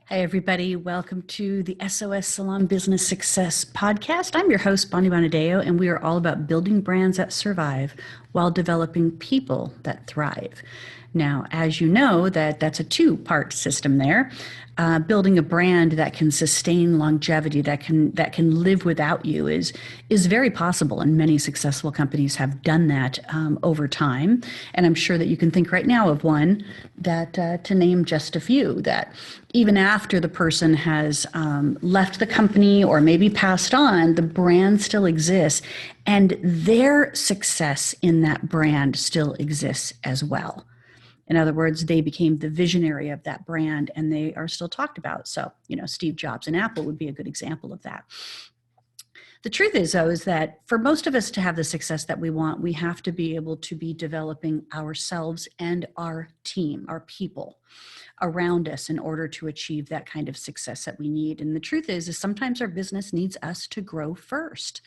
Hi, everybody. Welcome to the SOS Salon Business Success Podcast. I'm your host, Bonnie Bonadeo, and we are all about building brands that survive while developing people that thrive. Now, as you know, that's a two-part system there. Building a brand that can sustain longevity, that can live without you is very possible, and many successful companies have done that over time. And I'm sure that you can think right now of one that, to name just a few, that even after the person has left the company or maybe passed on, the brand still exists, and their success in that brand still exists as well. In other words, they became the visionary of that brand and they are still talked about. So, Steve Jobs and Apple would be a good example of that. The truth is, though, is that for most of us to have the success that we want, we have to be able to be developing ourselves and our team, our people around us in order to achieve that kind of success that we need. And the truth is sometimes our business needs us to grow first.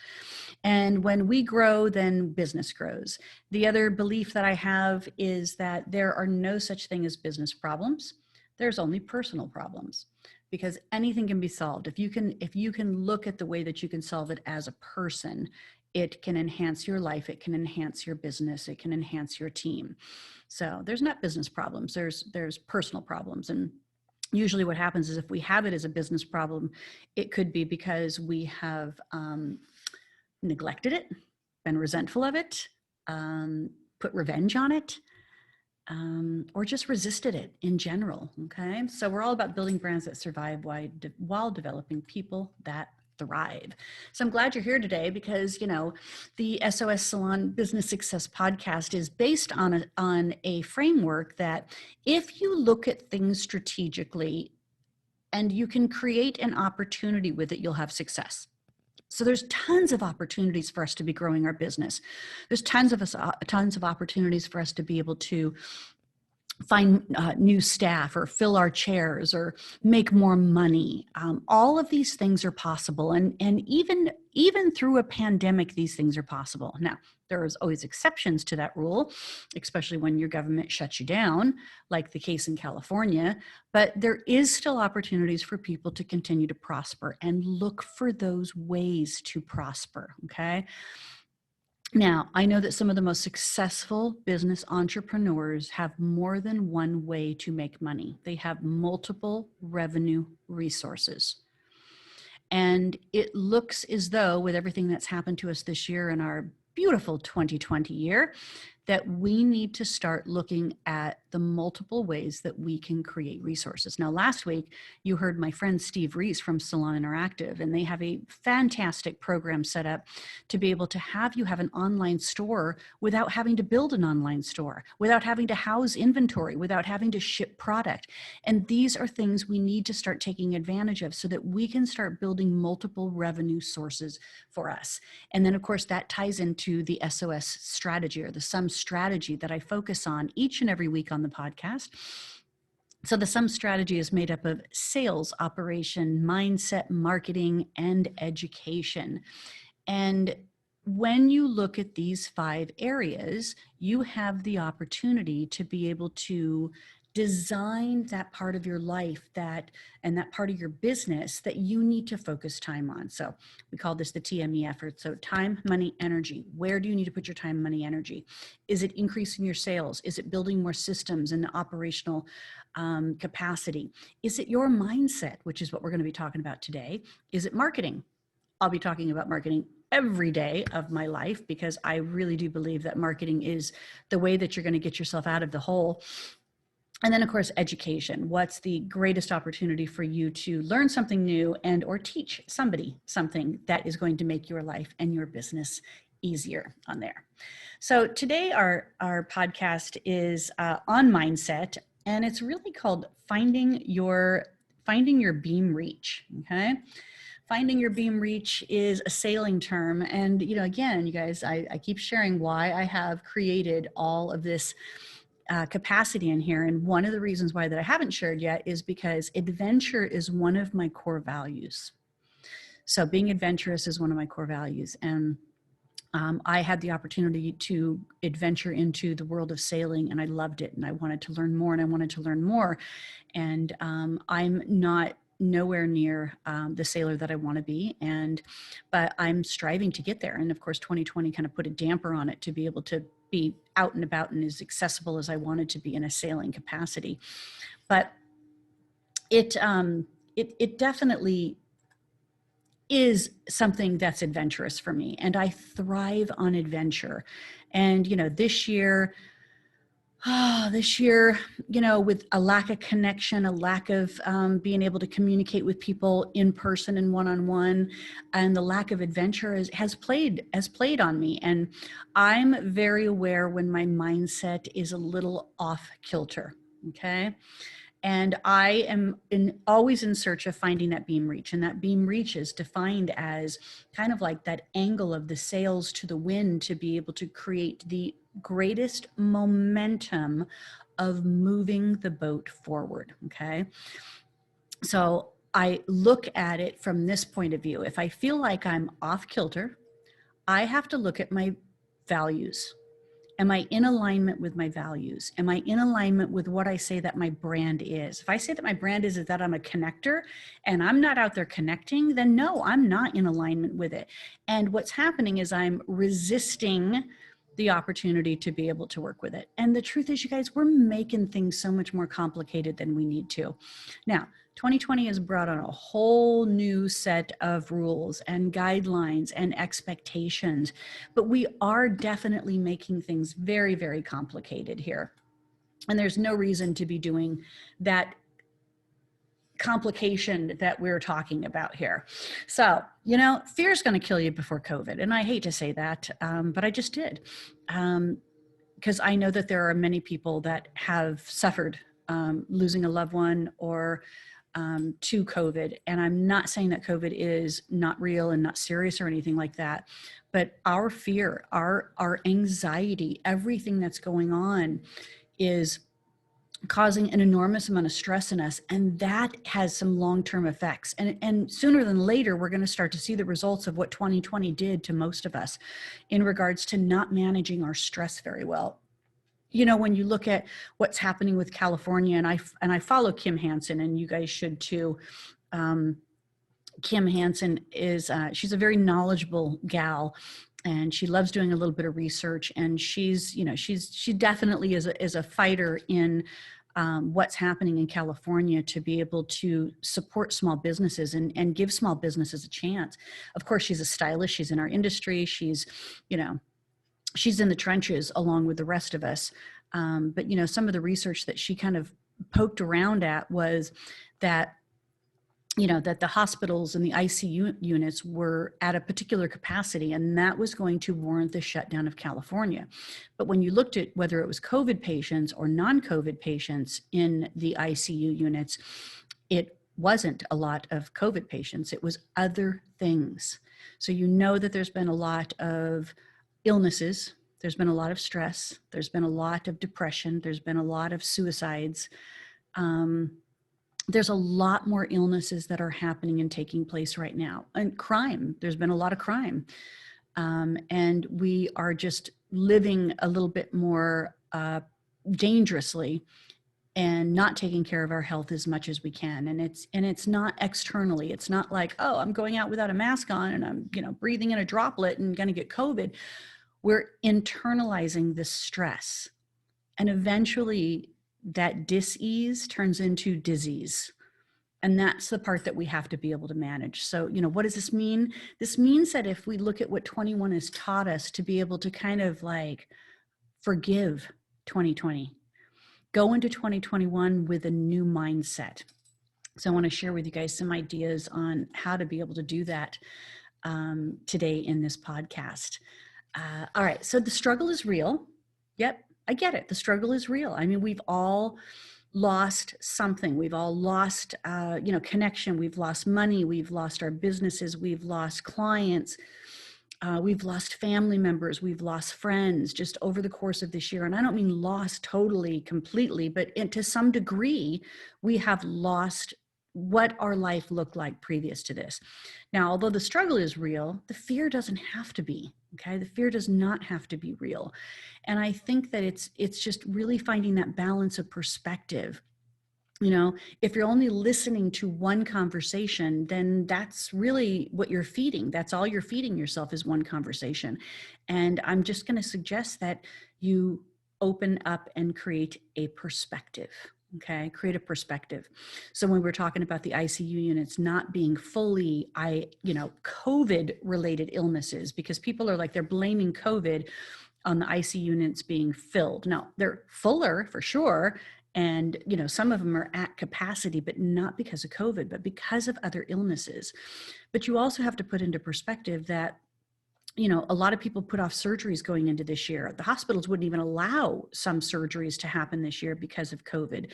And when we grow, then business grows. The other belief that I have is that there are no such thing as business problems. There's only personal problems, because anything can be solved. If you can look at the way that you can solve it as a person, it can enhance your life, it can enhance your business, it can enhance your team. So there's not business problems, there's personal problems. And usually what happens is if we have it as a business problem, it could be because we have neglected it, been resentful of it, put revenge on it, or just resisted it in general, okay? So we're all about building brands that survive while developing people that thrive. So I'm glad you're here today because, the SOS Salon Business Success Podcast is based on a framework that if you look at things strategically and you can create an opportunity with it, you'll have success. So there's tons of opportunities for us to be growing our business. There's tons of opportunities for us to be able to find new staff or fill our chairs or make more money. All of these things are possible. And even through a pandemic, these things are possible. Now, there's always exceptions to that rule, especially when your government shuts you down, like the case in California. But there is still opportunities for people to continue to prosper and look for those ways to prosper, okay? Now, I know that some of the most successful business entrepreneurs have more than one way to make money. They have multiple revenue resources. And it looks as though with everything that's happened to us this year in our beautiful 2020 year, that we need to start looking at the multiple ways that we can create resources. Now, last week, you heard my friend Steve Reese from Salon Interactive, and they have a fantastic program set up to be able to have you have an online store without having to build an online store, without having to house inventory, without having to ship product. And these are things we need to start taking advantage of so that we can start building multiple revenue sources for us. And then, of course, that ties into the SOS strategy or the SUM strategy that I focus on each and every week on the podcast. So the SUM strategy is made up of sales, operation, mindset, marketing, and education. And when you look at these 5 areas, you have the opportunity to be able to design that part of your life and that part of your business that you need to focus time on. So we call this the Tme Effort. So time, money, energy. Where do you need to put your time, money, energy? Is it increasing your sales? Is it building more systems and operational capacity? Is it your mindset, which is what we're going to be talking about today? Is it marketing? I'll be talking about marketing every day of my life because I really do believe that marketing is the way that you're going to get yourself out of the hole. And then, of course, education. What's the greatest opportunity for you to learn something new and or teach somebody something that is going to make your life and your business easier on there? So today our podcast is on mindset, and it's really called Finding Your Beam Reach, okay? Finding your beam reach is a sailing term. And, again, you guys, I keep sharing why I have created all of this capacity in here. And one of the reasons why that I haven't shared yet is because adventure is one of my core values. So being adventurous is one of my core values. And I had the opportunity to adventure into the world of sailing, and I loved it, and I wanted to learn more, and I wanted to learn more. And I'm not nowhere near the sailor that I want to be, but I'm striving to get there. And of course, 2020 kind of put a damper on it to be able to be out and about and as accessible as I wanted to be in a sailing capacity. But it definitely is something that's adventurous for me, and I thrive on adventure. And this year, with a lack of connection, a lack of being able to communicate with people in person and one-on-one, and the lack of adventure has played on me. And I'm very aware when my mindset is a little off kilter. Okay. And I am always in search of finding that beam reach. And that beam reach is defined as kind of like that angle of the sails to the wind to be able to create the greatest momentum of moving the boat forward. Okay. So I look at it from this point of view. If I feel like I'm off kilter, I have to look at my values. Am I in alignment with my values? Am I in alignment with what I say that my brand is? If I say that my brand is that I'm a connector and I'm not out there connecting, then no, I'm not in alignment with it. And what's happening is I'm resisting the opportunity to be able to work with it. And the truth is, you guys, we're making things so much more complicated than we need to. Now, 2020 has brought on a whole new set of rules and guidelines and expectations, but we are definitely making things very, very complicated here. And there's no reason to be doing that complication that we're talking about here. So, fear is going to kill you before COVID. And I hate to say that, but I just did. Because I know that there are many people that have suffered losing a loved one or to COVID. And I'm not saying that COVID is not real and not serious or anything like that, but our fear, our anxiety, everything that's going on is causing an enormous amount of stress in us. And that has some long-term effects. And sooner than later, we're going to start to see the results of what 2020 did to most of us in regards to not managing our stress very well. When you look at what's happening with California, and I follow Kim Hansen, and you guys should too. Kim Hansen is she's a very knowledgeable gal, and she loves doing a little bit of research. And she definitely is a fighter in what's happening in California to be able to support small businesses and give small businesses a chance. Of course, she's a stylist. She's in our industry. She's in the trenches along with the rest of us. But some of the research that she kind of poked around at was that, that the hospitals and the ICU units were at a particular capacity, and that was going to warrant the shutdown of California. But when you looked at whether it was COVID patients or non-COVID patients in the ICU units, it wasn't a lot of COVID patients. It was other things. So that there's been a lot of illnesses, there's been a lot of stress, there's been a lot of depression, there's been a lot of suicides. There's a lot more illnesses that are happening and taking place right now. And crime, there's been a lot of crime. And we are just living a little bit more dangerously and not taking care of our health as much as we can. And it's not externally. It's not like, oh, I'm going out without a mask on and I'm, breathing in a droplet and going to get COVID. We're internalizing this stress. And eventually that dis-ease turns into disease. And that's the part that we have to be able to manage. So, what does this mean? This means that if we look at what 21 has taught us, to be able to kind of like forgive 2020, go into 2021 with a new mindset. So I want to share with you guys some ideas on how to be able to do that today in this podcast. All right. So the struggle is real. Yep. I get it. The struggle is real. I mean, we've all lost something. We've all lost, connection. We've lost money. We've lost our businesses. We've lost clients. We've lost family members. We've lost friends just over the course of this year. And I don't mean lost totally, completely, but to some degree, we have lost what our life looked like previous to this. Now, although the struggle is real, the fear doesn't have to be. Okay. The fear does not have to be real. And I think that it's just really finding that balance of perspective. If you're only listening to one conversation, then that's really what you're feeding. That's all you're feeding yourself is one conversation. And I'm just going to suggest that you open up and create a perspective. Okay, create a perspective. So when we're talking about the ICU units not being fully, COVID related illnesses, because people are like, they're blaming COVID on the ICU units being filled. No, they're fuller for sure. And, some of them are at capacity, but not because of COVID, but because of other illnesses. But you also have to put into perspective that a lot of people put off surgeries going into this year. The hospitals wouldn't even allow some surgeries to happen this year because of COVID.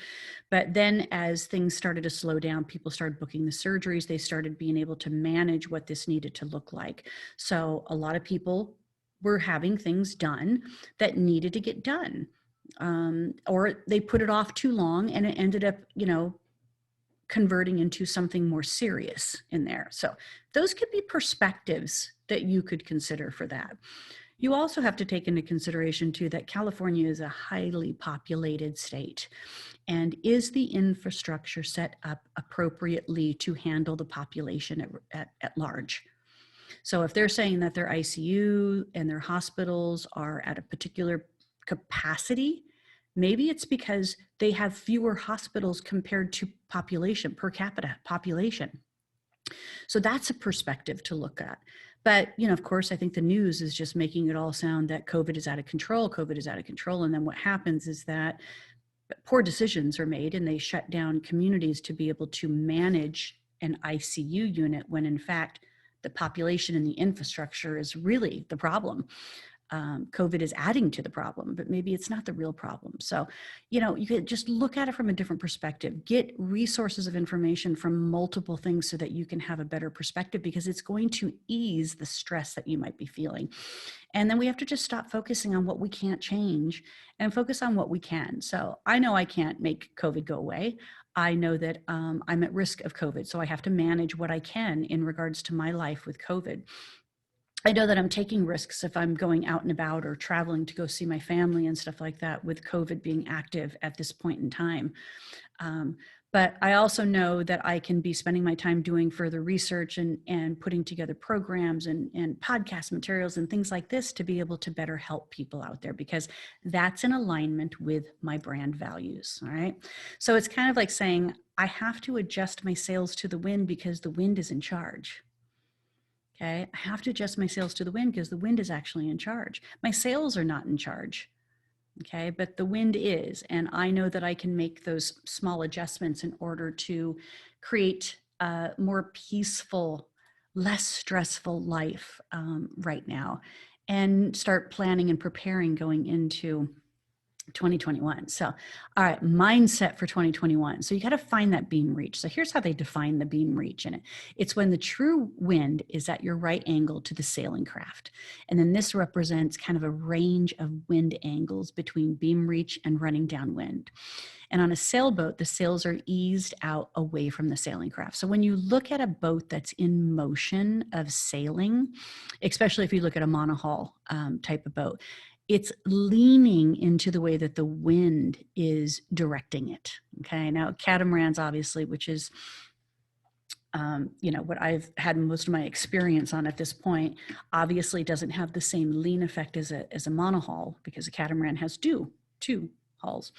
But then as things started to slow down, people started booking the surgeries. They started being able to manage what this needed to look like. So a lot of people were having things done that needed to get done. Or they put it off too long and it ended up, converting into something more serious in there. So those could be perspectives that you could consider for that. You also have to take into consideration too that California is a highly populated state. And is the infrastructure set up appropriately to handle the population at large? So if they're saying that their ICU and their hospitals are at a particular capacity, maybe it's because they have fewer hospitals compared to population, per capita population. So that's a perspective to look at. But, of course, I think the news is just making it all sound that COVID is out of control. COVID is out of control. And then what happens is that poor decisions are made and they shut down communities to be able to manage an ICU unit when in fact the population and the infrastructure is really the problem. COVID is adding to the problem, but maybe it's not the real problem. So, you could just look at it from a different perspective, get resources of information from multiple things so that you can have a better perspective, because it's going to ease the stress that you might be feeling. And then we have to just stop focusing on what we can't change and focus on what we can. So I know I can't make COVID go away. I know that I'm at risk of COVID. So I have to manage what I can in regards to my life with COVID. I know that I'm taking risks if I'm going out and about or traveling to go see my family and stuff like that with COVID being active at this point in time. But I also know that I can be spending my time doing further research and putting together programs and podcast materials and things like this to be able to better help people out there, because that's in alignment with my brand values. All right. So it's kind of like saying I have to adjust my sails to the wind because the wind is in charge. Okay, I have to adjust my sails to the wind because the wind is actually in charge. My sails are not in charge. Okay, but the wind is, and I know that I can make those small adjustments in order to create a more peaceful, less stressful life right now, and start planning and preparing going into 2021. So, all right, mindset for 2021. So you got to find that beam reach. So here's how they define the beam reach in it. It's when the true wind is at your right angle to the sailing craft. And then this represents kind of a range of wind angles between beam reach and running downwind. And on a sailboat, the sails are eased out away from the sailing craft. So when you look at a boat that's in motion of sailing, especially if you look at a monohull type of boat, it's leaning into the way that the wind is directing it. Okay. Now, catamarans, obviously, which is, what I've had most of my experience on at this point, obviously doesn't have the same lean effect as a monohull, because a catamaran has two hulls.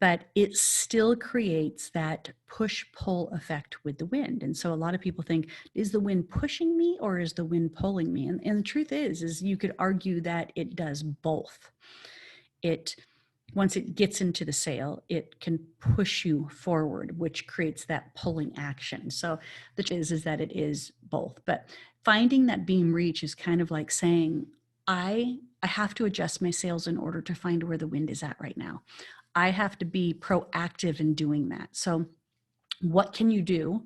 But it still creates that push-pull effect with the wind. And so a lot of people think, is the wind pushing me or is the wind pulling me? And the truth is you could argue that it does both. Once it gets into the sail, it can push you forward, which creates that pulling action. So the truth is that it is both. But finding that beam reach is kind of like saying, I have to adjust my sails in order to find where the wind is at right now. I have to be proactive in doing that. So what can you do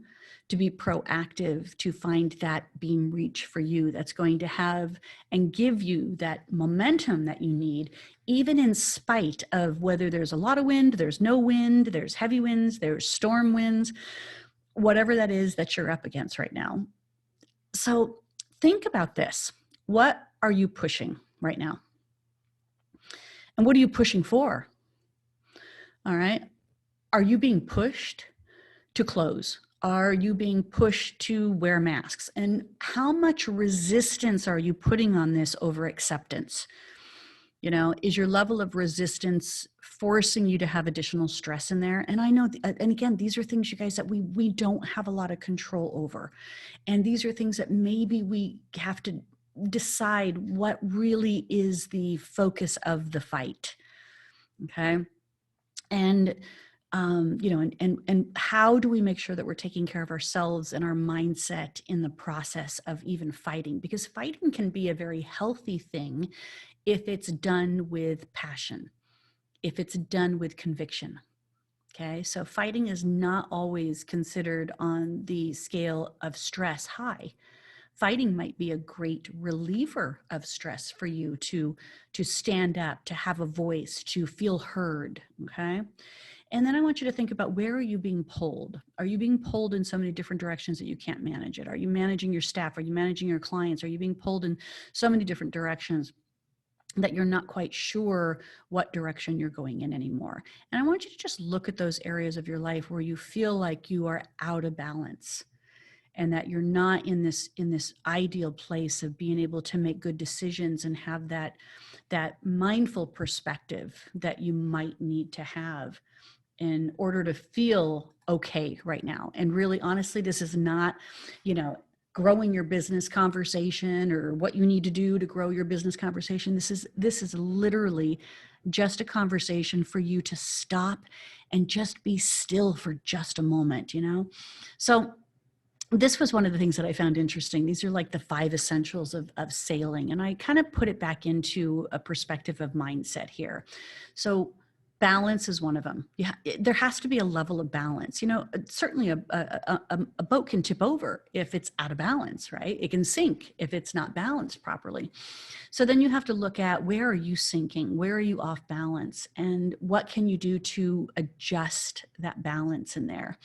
to be proactive to find that beam reach for you that's going to have and give you that momentum that you need, even in spite of whether there's a lot of wind, there's no wind, there's heavy winds, there's storm winds, whatever that is that you're up against right now. So think about this. what are you pushing right now? And what are you pushing for? All right. Are you being pushed to close? Are you being pushed to wear masks? And how much resistance are you putting on this over acceptance? You know, is your level of resistance forcing you to have additional stress in there? And I know, and again, these are things, you guys, that we don't have a lot of control over. And these are things that maybe we have to decide what really is the focus of the fight. Okay. And you know, and how do we make sure that we're taking care of ourselves and our mindset in the process of even fighting? Because fighting can be a very healthy thing if it's done with passion, if it's done with conviction. Okay, so fighting is not always considered on the scale of stress high. Fighting might be a great reliever of stress for you to stand up, to have a voice, to feel heard. Okay. And then I want you to think about, where are you being pulled? Are you being pulled in so many different directions that you can't manage it? Are you managing your staff? Are you managing your clients? Are you being pulled in so many different directions that you're not quite sure what direction you're going in anymore? And I want you to just look at those areas of your life where you feel like you are out of balance and that you're not in this ideal place of being able to make good decisions and have that mindful perspective that you might need to have in order to feel okay right now. And really, honestly, this is not, you know, growing your business conversation or what you need to do to grow your business conversation. This is literally just a conversation for you to stop and just be still for just a moment, you know? So this was one of the things that I found interesting. These are like the 5 essentials of sailing. And I kind of put it back into a perspective of mindset here. So balance is one of them. Yeah, there has to be a level of balance. You know, certainly a boat can tip over if it's out of balance, right? It can sink if it's not balanced properly. So then you have to look at, where are you sinking? Where are you off balance? And what can you do to adjust that balance in there?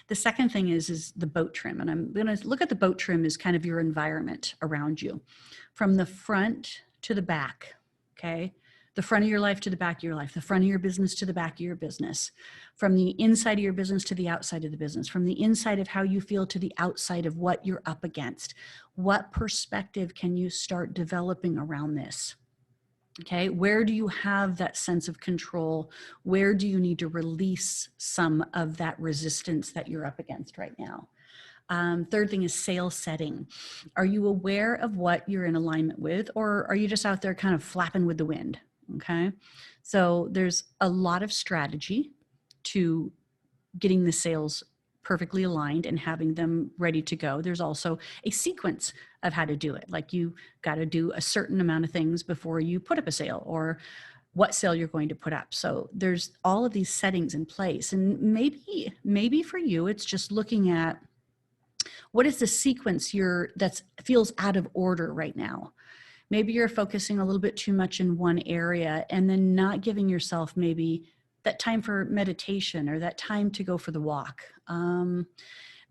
The second thing is the boat trim. And I'm going to look at the boat trim as kind of your environment around you, from the front to the back. Okay. The front of your life to the back of your life, the front of your business to the back of your business, from the inside of your business to the outside of the business, from the inside of how you feel to the outside of what you're up against. What perspective can you start developing around this? Okay, where do you have that sense of control? Where do you need to release some of that resistance that you're up against right now? Third thing is sail setting. Are you aware of what you're in alignment with, or are you just out there kind of flapping with the wind? Okay, so there's a lot of strategy to getting the sails perfectly aligned and having them ready to go. There's also a sequence of how to do it. Like, you got to do a certain amount of things before you put up a sail, or what sail you're going to put up. So there's all of these settings in place. And maybe for you, it's just looking at, what is the sequence that feels out of order right now? Maybe you're focusing a little bit too much in one area and then not giving yourself maybe that time for meditation or that time to go for the walk.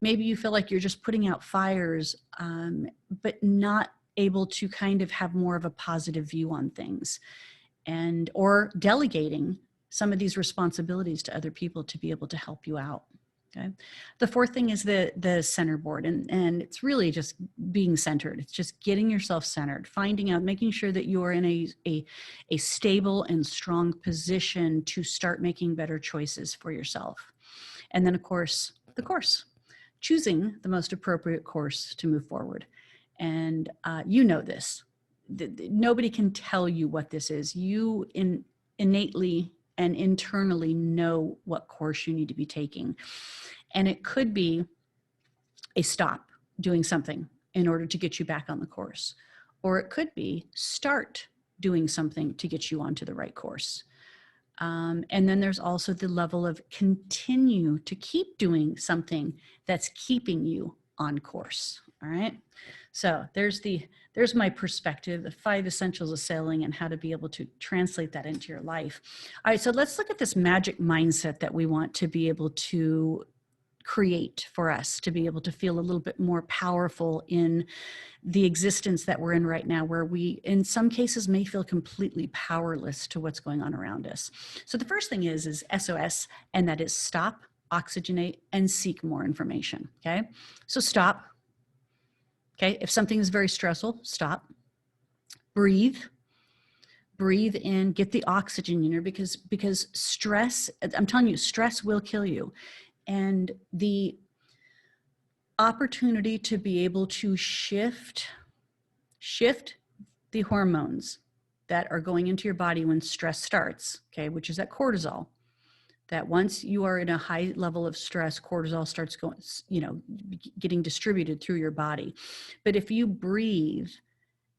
Maybe you feel like you're just putting out fires, but not able to kind of have more of a positive view on things, or delegating some of these responsibilities to other people to be able to help you out. Okay. The fourth thing is the centerboard, and it's really just being centered. It's just getting yourself centered, finding out, making sure that you're in a stable and strong position to start making better choices for yourself. And then, of course, the course, choosing the most appropriate course to move forward. And you know this. Nobody can tell you what this is. You innately and internally know what course you need to be taking. And it could be a stop doing something in order to get you back on the course. Or it could be start doing something to get you onto the right course. And then there's also the level of continue to keep doing something that's keeping you on course. All right. So there's my perspective, the 5 essentials of sailing and how to be able to translate that into your life. All right. So let's look at this magic mindset that we want to be able to create for us to be able to feel a little bit more powerful in the existence that we're in right now, where we, in some cases, may feel completely powerless to what's going on around us. So the first thing is SOS, and that is stop, oxygenate, and seek more information, okay? So stop, okay? If something is very stressful, stop. Breathe in, get the oxygen in here, because stress, I'm telling you, stress will kill you. And the opportunity to be able to shift the hormones that are going into your body when stress starts, okay, which is that cortisol, that once you are in a high level of stress, cortisol starts going, getting distributed through your body. But if you breathe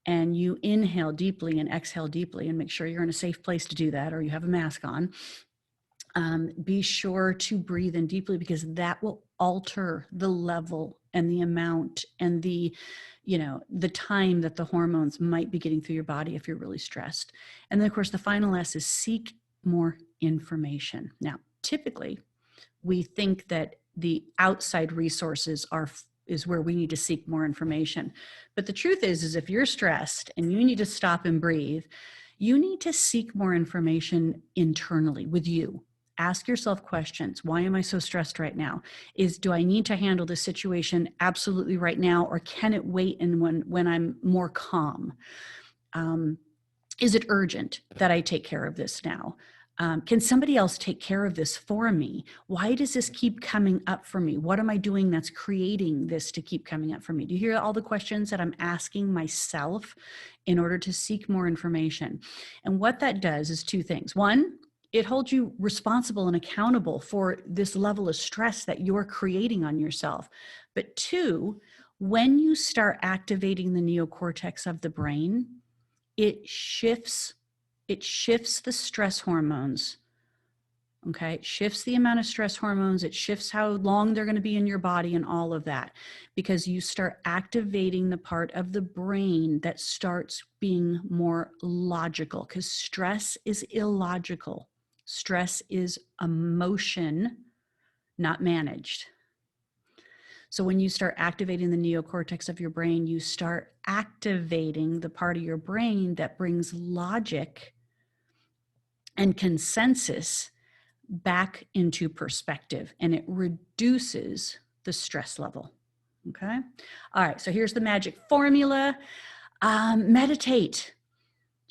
and you inhale deeply and exhale deeply, and make sure you're in a safe place to do that, or you have a mask on, be sure to breathe in deeply, because that will alter the level and the amount and the time that the hormones might be getting through your body if you're really stressed. And then, of course, the final S is seek more information. Now, typically, we think that the outside resources is where we need to seek more information. But the truth is if you're stressed and you need to stop and breathe, you need to seek more information internally with you. Ask yourself questions. Why am I so stressed right now? Do I need to handle this situation absolutely right now, or can it wait and when I'm more calm? Is it urgent that I take care of this now? Can somebody else take care of this for me? Why does this keep coming up for me? What am I doing that's creating this to keep coming up for me? Do you hear all the questions that I'm asking myself in order to seek more information? And what that does is two things. One, it holds you responsible and accountable for this level of stress that you're creating on yourself. But two, when you start activating the neocortex of the brain, it shifts the stress hormones. Okay, it shifts the amount of stress hormones. It shifts how long they're going to be in your body and all of that, because you start activating the part of the brain that starts being more logical, because stress is illogical. Stress is emotion, not managed. So when you start activating the neocortex of your brain, you start activating the part of your brain that brings logic and consensus back into perspective, and it reduces the stress level. Okay. All right. So here's the magic formula. Meditate.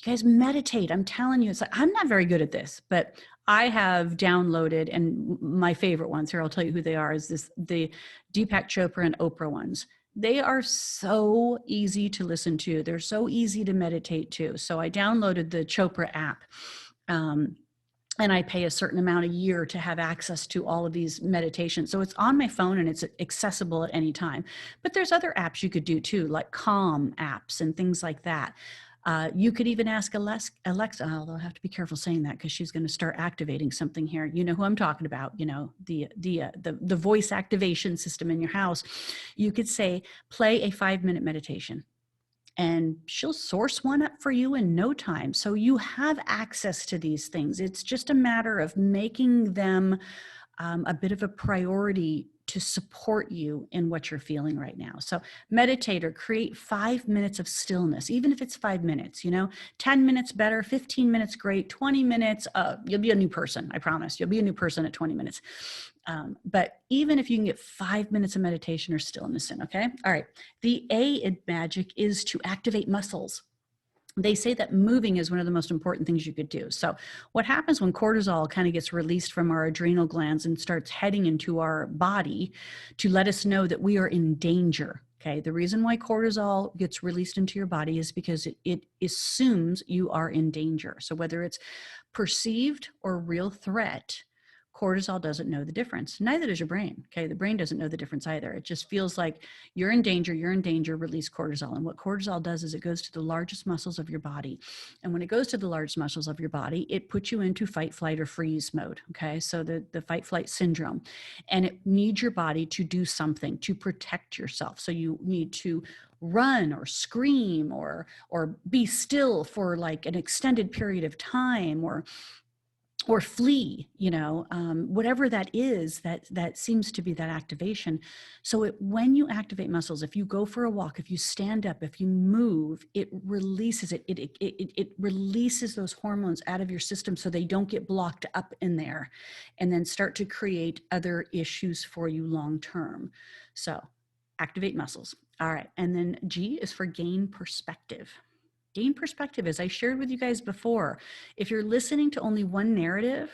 You guys, meditate. I'm telling you, it's like, I'm not very good at this, but I have downloaded, and my favorite ones here, I'll tell you who they are, is the Deepak Chopra and Oprah ones. They are so easy to listen to. They're so easy to meditate to. So I downloaded the Chopra app. And I pay a certain amount a year to have access to all of these meditations. So it's on my phone and it's accessible at any time. But there's other apps you could do too, like Calm apps and things like that. You could even ask Alexa, although I have to be careful saying that because she's going to start activating something here. You know who I'm talking about, the voice activation system in your house. You could say, play a 5-minute meditation. And she'll source one up for you in no time. So you have access to these things. It's just a matter of making them a bit of a priority to support you in what you're feeling right now. So meditate or create 5 minutes of stillness, even if it's 5 minutes, 10 minutes better, 15 minutes great, 20 minutes, you'll be a new person. I promise you'll be a new person at 20 minutes. But even if you can get 5 minutes of meditation or stillness in, okay? All right. The A in magic is to activate muscles. They say that moving is one of the most important things you could do. So what happens when cortisol kind of gets released from our adrenal glands and starts heading into our body to let us know that we are in danger? Okay. The reason why cortisol gets released into your body is because it assumes you are in danger. So whether it's perceived or real threat, cortisol doesn't know the difference. Neither does your brain. Okay. The brain doesn't know the difference either. It just feels like you're in danger, release cortisol. And what cortisol does is it goes to the largest muscles of your body. And when it goes to the largest muscles of your body, it puts you into fight, flight, or freeze mode. Okay. So the fight, flight syndrome, and it needs your body to do something to protect yourself. So you need to run or scream or be still for like an extended period of time, or or flee, whatever that is, that seems to be that activation. So when you activate muscles, if you go for a walk, if you stand up, if you move, it releases it releases those hormones out of your system so they don't get blocked up in there and then start to create other issues for you long term. So activate muscles. All right. And then G is for gain perspective. Gain perspective, as I shared with you guys before. If you're listening to only one narrative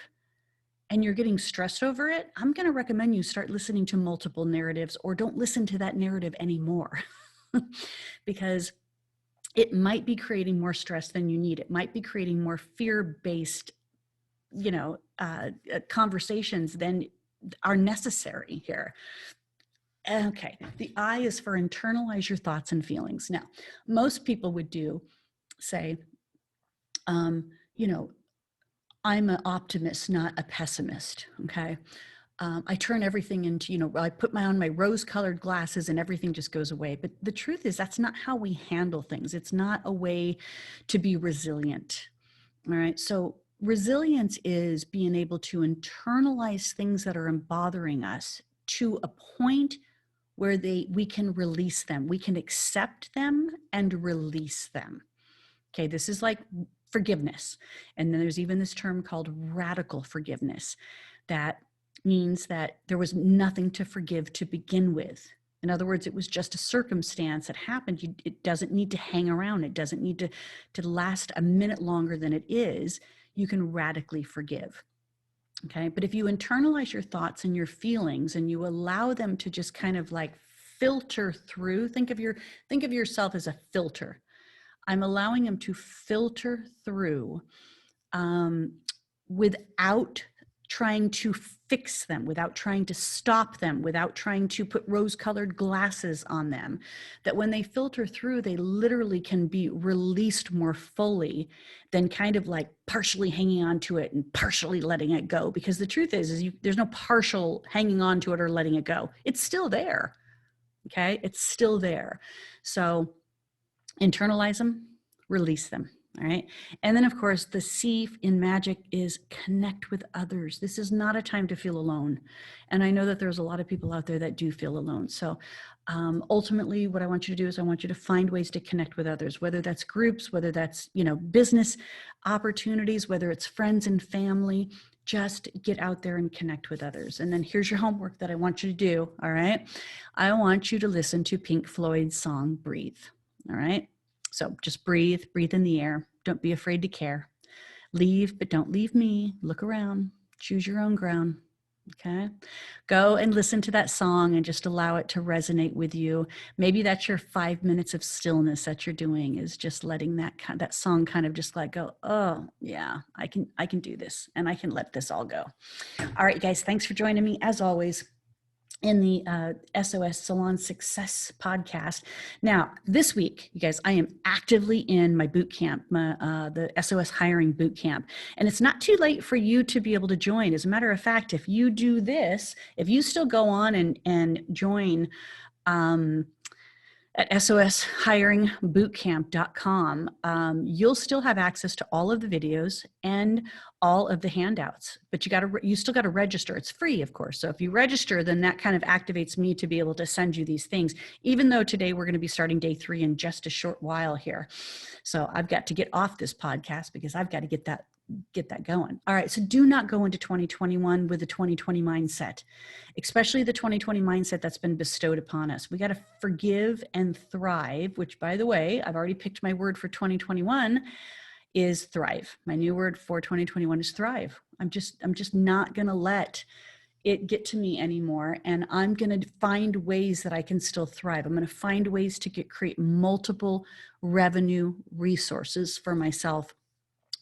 and you're getting stressed over it, I'm going to recommend you start listening to multiple narratives, or don't listen to that narrative anymore because it might be creating more stress than you need. It might be creating more fear-based, conversations than are necessary here. Okay, the I is for internalize your thoughts and feelings. Now, most people would say, I'm an optimist, not a pessimist. Okay. I turn everything into, I put on my rose-colored glasses and everything just goes away. But the truth is that's not how we handle things. It's not a way to be resilient. All right. So resilience is being able to internalize things that are bothering us to a point where we can release them. We can accept them and release them. Okay, this is like forgiveness. And then there's even this term called radical forgiveness. That means that there was nothing to forgive to begin with. In other words, it was just a circumstance that happened. It doesn't need to hang around. It doesn't need to last a minute longer than it is. You can radically forgive. Okay, but if you internalize your thoughts and your feelings and you allow them to just kind of like filter through, think of yourself as a filter. I'm allowing them to filter through without trying to fix them, without trying to stop them, without trying to put rose-colored glasses on them, that when they filter through, they literally can be released more fully than kind of like partially hanging on to it and partially letting it go. Because the truth is there's no partial hanging on to it or letting it go. It's still there. Okay, it's still there. So internalize them, release them. All right. And then, of course, the C in magic is connect with others. This is not a time to feel alone. And I know that there's a lot of people out there that do feel alone. So ultimately, what I want you to do is I want you to find ways to connect with others, whether that's groups, whether that's, business opportunities, whether it's friends and family. Just get out there and connect with others. And then here's your homework that I want you to do. All right. I want you to listen to Pink Floyd's song, Breathe. All right. So just breathe in the air. Don't be afraid to care. Leave, but don't leave me. Look around. Choose your own ground. Okay. Go and listen to that song and just allow it to resonate with you. Maybe that's your 5 minutes of stillness that you're doing, is just letting that song kind of just like go, oh yeah, I can do this and I can let this all go. All right, guys, thanks for joining me as always in the SOS Salon Success podcast. Now, this week, you guys, I am actively in my boot camp, the SOS Hiring Boot Camp. And it's not too late for you to be able to join. As a matter of fact, if you do this, if you still go on and join at soshiringbootcamp.com, you'll still have access to all of the videos and all of the handouts, but you still got to register. It's free, of course. So if you register, then that kind of activates me to be able to send you these things, even though today we're going to be starting day 3 in just a short while here. So I've got to get off this podcast because I've got to get that going. All right. So do not go into 2021 with a 2020 mindset, especially the 2020 mindset that's been bestowed upon us. We got to forgive and thrive, which, by the way, I've already picked my word for 2021 is thrive. My new word for 2021 is thrive. I'm just not going to let it get to me anymore. And I'm going to find ways that I can still thrive. I'm going to find ways to create multiple revenue resources for myself,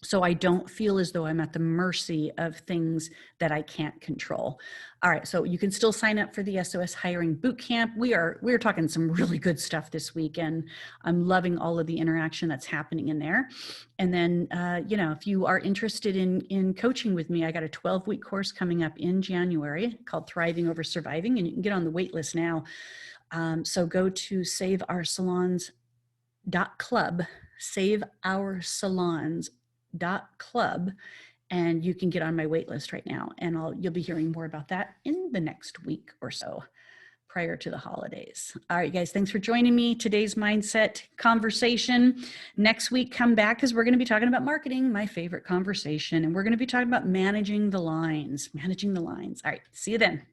so I don't feel as though I'm at the mercy of things that I can't control. All right, so you can still sign up for the SOS Hiring Bootcamp. We're talking some really good stuff this week, and I'm loving all of the interaction that's happening in there. And then, if you are interested in coaching with me, I got a 12-week course coming up in January called Thriving Over Surviving, and you can get on the wait list now. So go to saveoursalons.club, saveoursalons.club, and you can get on my wait list right now. And you'll be hearing more about that in the next week or so, prior to the holidays. All right, guys, thanks for joining me. Today's mindset conversation. Next week, come back because we're going to be talking about marketing, my favorite conversation. And we're going to be talking about managing the lines. All right, see you then.